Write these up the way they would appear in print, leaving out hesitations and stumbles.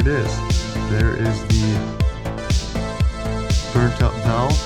is. There is the burnt up valve.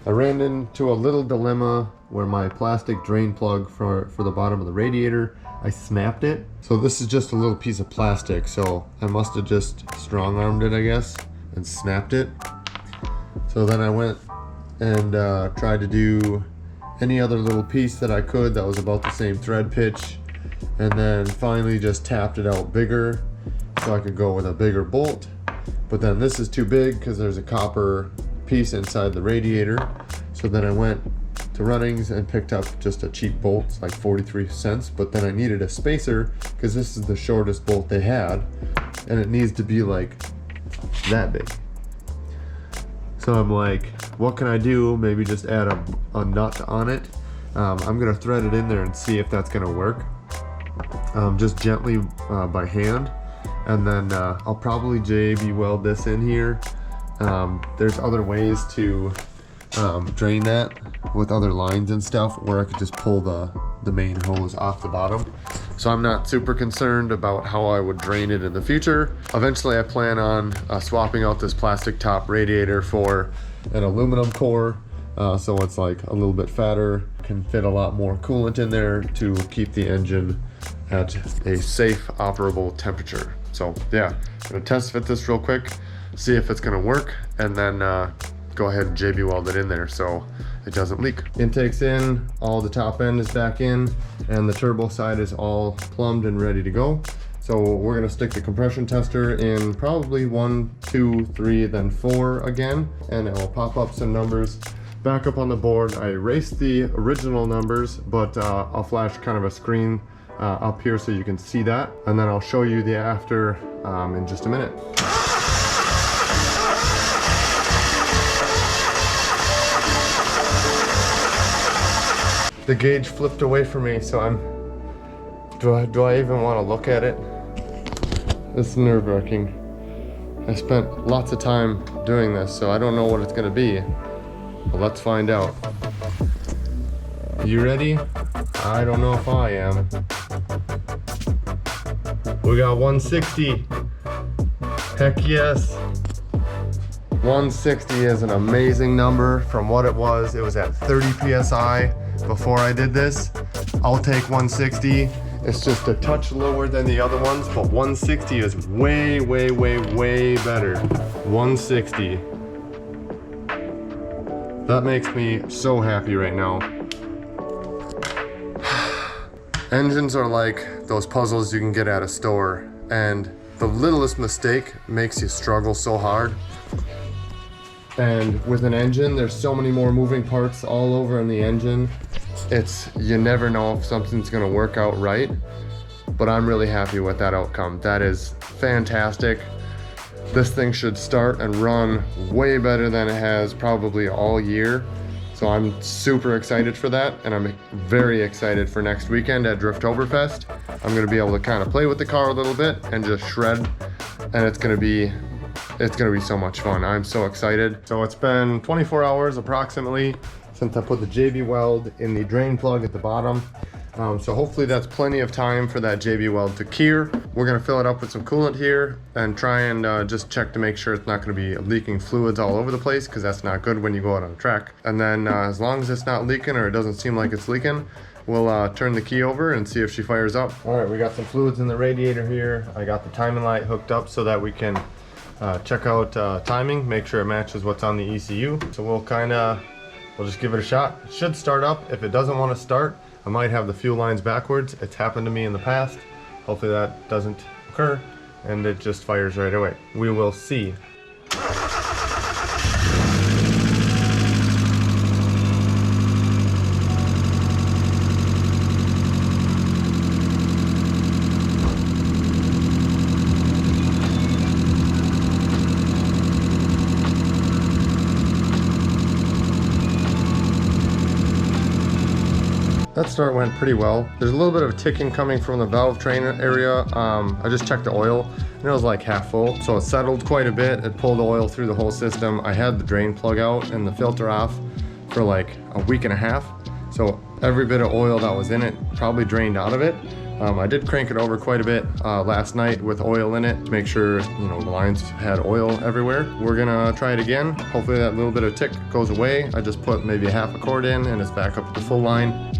I ran into a little dilemma where my plastic drain plug for the bottom of the radiator, I snapped it. So this is just a little piece of plastic, so I must have just strong armed it, I guess, and snapped it. So then I went and tried to do any other little piece that I could that was about the same thread pitch, and then finally just tapped it out bigger so I could go with a bigger bolt. But then this is too big because there's a copper piece inside the radiator. So then I went to Runnings and picked up just a cheap bolt. It's like 43 cents, but then I needed a spacer because this is the shortest bolt they had, and it needs to be like that big. So I'm like, what can I do? Maybe just add a nut on it. I'm gonna thread it in there and see if that's gonna work. Just gently by hand. And then I'll probably JB weld this in here. There's other ways to drain that with other lines and stuff, where I could just pull the main hose off the bottom. So I'm not super concerned about how I would drain it in the future. Eventually I plan on swapping out this plastic top radiator for an aluminum core, so it's like a little bit fatter, can fit a lot more coolant in there to keep the engine at a safe operable temperature. So yeah, I'm gonna test fit this real quick, see if it's gonna work, and then go ahead and JB weld it in there so it doesn't leak. Intake's in, all the top end is back in, and the turbo side is all plumbed and ready to go. So we're gonna stick the compression tester in probably 1, 2, 3, then 4 again, and it will pop up some numbers back up on the board. I erased the original numbers, but I'll flash kind of a screen up here so you can see that, and then I'll show you the after in just a minute. The gauge flipped away from me, so do I even want to look at it? It's nerve-wracking. I spent lots of time doing this, so I don't know what it's gonna be. But let's find out. You ready? I don't know if I am. We got 160. Heck yes. 160 is an amazing number from what it was. It was at 30 PSI before I did this. I'll take 160. It's just a touch lower than the other ones, but 160 is way, way, way, way better. 160. That makes me so happy right now. Engines are like those puzzles you can get at a store, and the littlest mistake makes you struggle so hard. And with an engine, there's so many more moving parts all over in the engine. You never know if something's gonna work out right, but I'm really happy with that outcome. That is fantastic. This thing should start and run way better than it has probably all year. So I'm super excited for that, and I'm very excited for next weekend at Driftoberfest. I'm gonna be able to kind of play with the car a little bit and just shred, and it's gonna be so much fun. I'm so excited. So it's been 24 hours approximately since I put the JB weld in the drain plug at the bottom. So hopefully that's plenty of time for that JB weld to cure. We're gonna fill it up with some coolant here and try and just check to make sure it's not gonna be leaking fluids all over the place, because that's not good when you go out on a track. And then as long as it's not leaking, or it doesn't seem like it's leaking, we'll turn the key over and see if she fires up. All right, we got some fluids in the radiator here. I got the timing light hooked up so that we can check out timing, make sure it matches what's on the ECU. So we'll just give it a shot. It should start up. If it doesn't want to start, I might have the fuel lines backwards. It's happened to me in the past. Hopefully that doesn't occur and it just fires right away. We will see. that start went pretty well. There's a little bit of ticking coming from the valve train area. I just checked the oil and it was like half full. So it settled quite a bit. It pulled the oil through the whole system. I had the drain plug out and the filter off for like a week and a half. So every bit of oil that was in it probably drained out of it. I did crank it over quite a bit last night with oil in it to make sure, you know, the lines had oil everywhere. We're gonna try it again. Hopefully that little bit of tick goes away. I just put maybe a half a quart in and it's back up to the full line.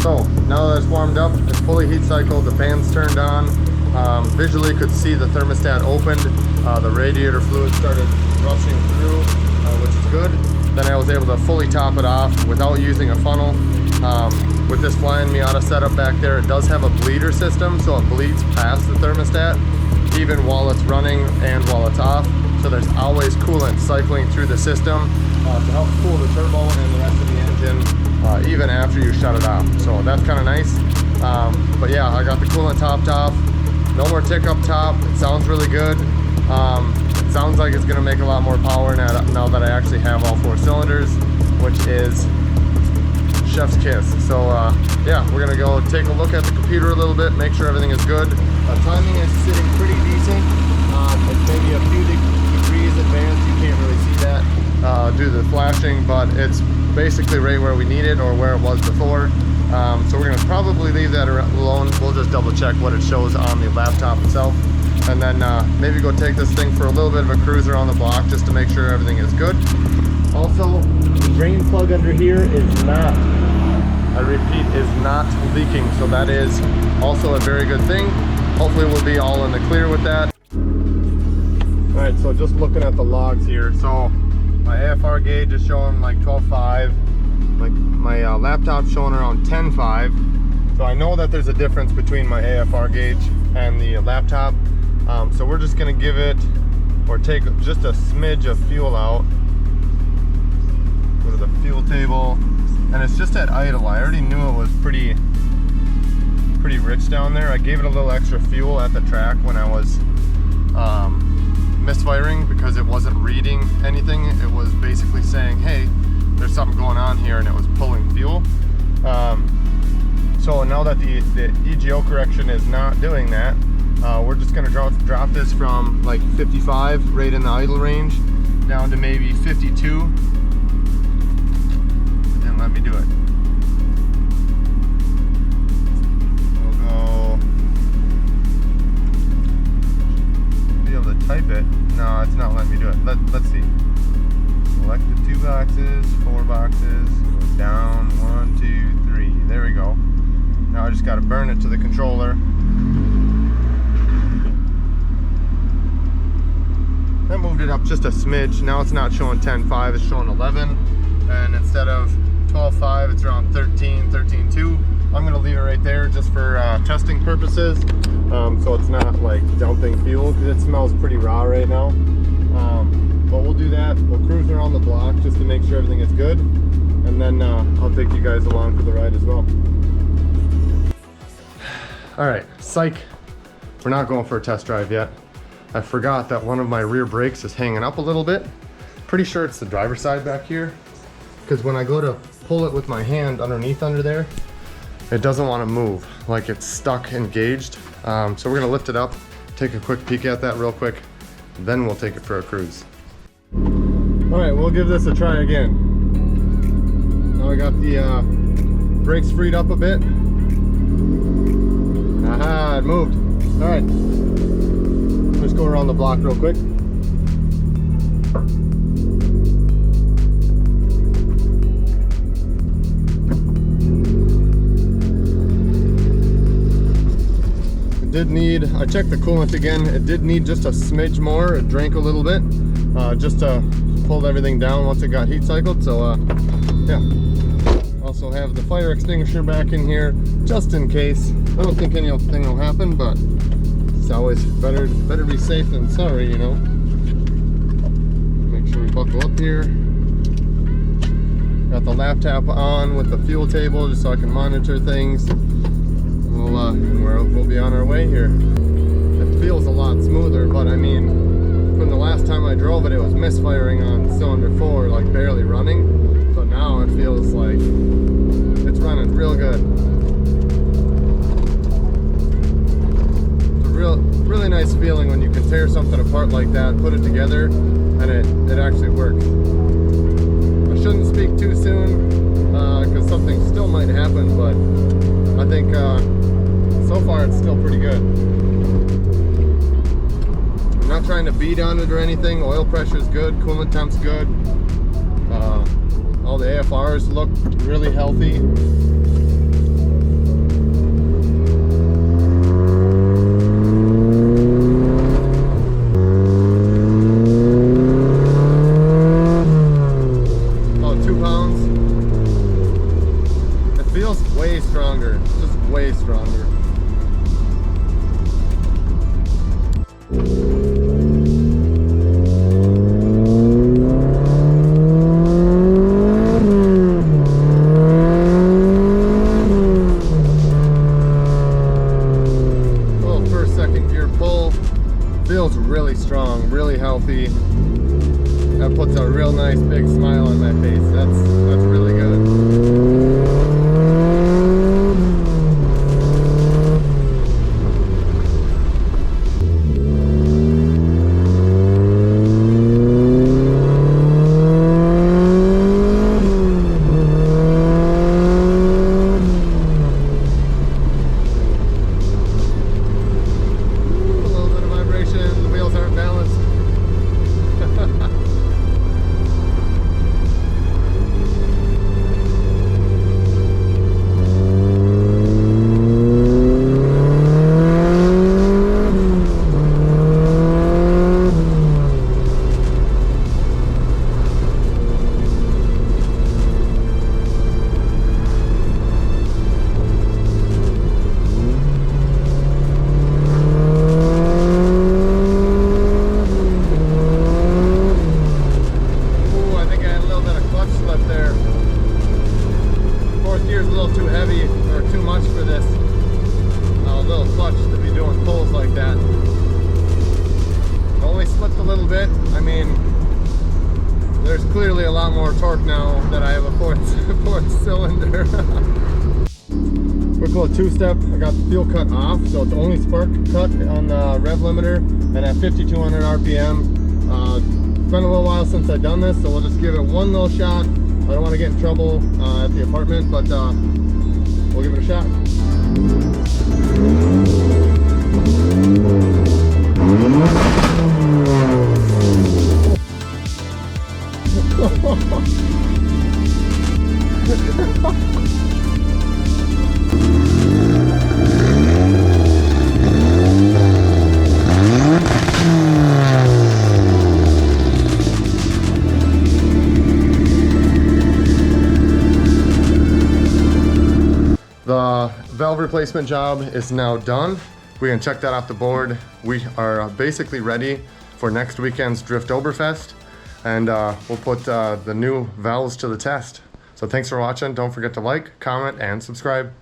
So now that it's warmed up, it's fully heat cycled, the fan's turned on. Visually could see the thermostat opened, the radiator fluid started rushing through, which is good. Then I was able to fully top it off without using a funnel. With this flying Miata setup back there, it does have a bleeder system, so it bleeds past the thermostat, even while it's running and while it's off. So there's always coolant cycling through the system to help cool the turbo and the rest of the engine. Even after you shut it off. So that's kind of nice. But yeah, I got the coolant topped off. No more tick up top. It sounds really good. It sounds like it's going to make a lot more power now that I actually have all 4 cylinders, which is chef's kiss. So yeah, we're going to go take a look at the computer a little bit, make sure everything is good. Timing is sitting pretty decent. It's maybe a few degrees advanced. You can't really see that due to the flashing, but it's basically right where we need it or where it was before. So we're gonna probably leave that alone. We'll just double check what it shows on the laptop itself, and then maybe go take this thing for a little bit of a cruise around the block just to make sure everything is good. Also, the drain plug under here is not, I repeat, is not leaking, so that is also a very good thing. Hopefully we'll be all in the clear with that. All right, so just looking at the logs here, so my AFR gauge is showing like 12.5. Like my laptop's showing around 10.5. So I know that there's a difference between my AFR gauge and the laptop. So we're just gonna give it, or take just a smidge of fuel out. Go to the fuel table, and it's just at idle. I already knew it was pretty rich down there. I gave it a little extra fuel at the track when I was misfiring because it wasn't reading anything. It was basically saying, hey, there's something going on here, and it was pulling fuel. So now that the EGO correction is not doing that, we're just gonna drop this from like 55 right in the idle range down to maybe 52, and then let me do it. Type it. No, it's not letting me do it. Let's see. Select the 2 boxes, 4 boxes, go down, 1, 2, 3. There we go. Now I just got to burn it to the controller. That moved it up just a smidge. Now it's not showing 10.5, it's showing 11. And instead of 12.5, it's around 13, 13.2. I'm gonna leave it right there just for testing purposes, so it's not like dumping fuel, because it smells pretty raw right now. But we'll do that. We'll cruise around the block just to make sure everything is good, and then I'll take you guys along for the ride as well. All right, psych. We're not going for a test drive yet. I forgot that one of my rear brakes is hanging up a little bit. Pretty sure it's the driver's side back here, because when I go to pull it with my hand underneath under there, it doesn't want to move, like it's stuck engaged. So we're gonna lift it up, take a quick peek at that real quick, then we'll take it for a cruise. All right, we'll give this a try again. Now I got the brakes freed up a bit. Aha, it moved. All right, let's go around the block real quick. I checked the coolant again. It did need just a smidge more. It drank a little bit, just to pull everything down once it got heat cycled. So yeah. Also have the fire extinguisher back in here just in case. I don't think anything will happen, but it's always better be safe than sorry, you know. Make sure we buckle up here. Got the laptop on with the fuel table just so I can monitor things. We'll be on our way here. It feels a lot smoother, but I mean, from the last time I drove it, it was misfiring on cylinder 4, like barely running. But now it feels like it's running real good. It's a really nice feeling when you can tear something apart like that, put it together, and it actually works. I shouldn't speak too soon, because something still might happen, but I think so far it's still pretty good. I'm not trying to beat on it or anything. Oil pressure is good, coolant temp's good. All the AFRs look really healthy. Oh, 2 pounds. It feels way stronger, just way stronger. Feels really strong, really healthy. That puts a real nice big smile on my face. That's really good. There's clearly a lot more torque now that I have a fourth cylinder. Quick little two-step. I got the fuel cut off, so it's only spark cut on the rev limiter and at 5,200 RPM. It's been a little while since I've done this, so we'll just give it one little shot. I don't want to get in trouble at the apartment, but we'll give it a shot. The replacement job is now done. We can check that off the board. We are basically ready for next weekend's Driftoberfest, and we'll put the new valves to the test. So thanks for watching. Don't forget to like, comment, and subscribe.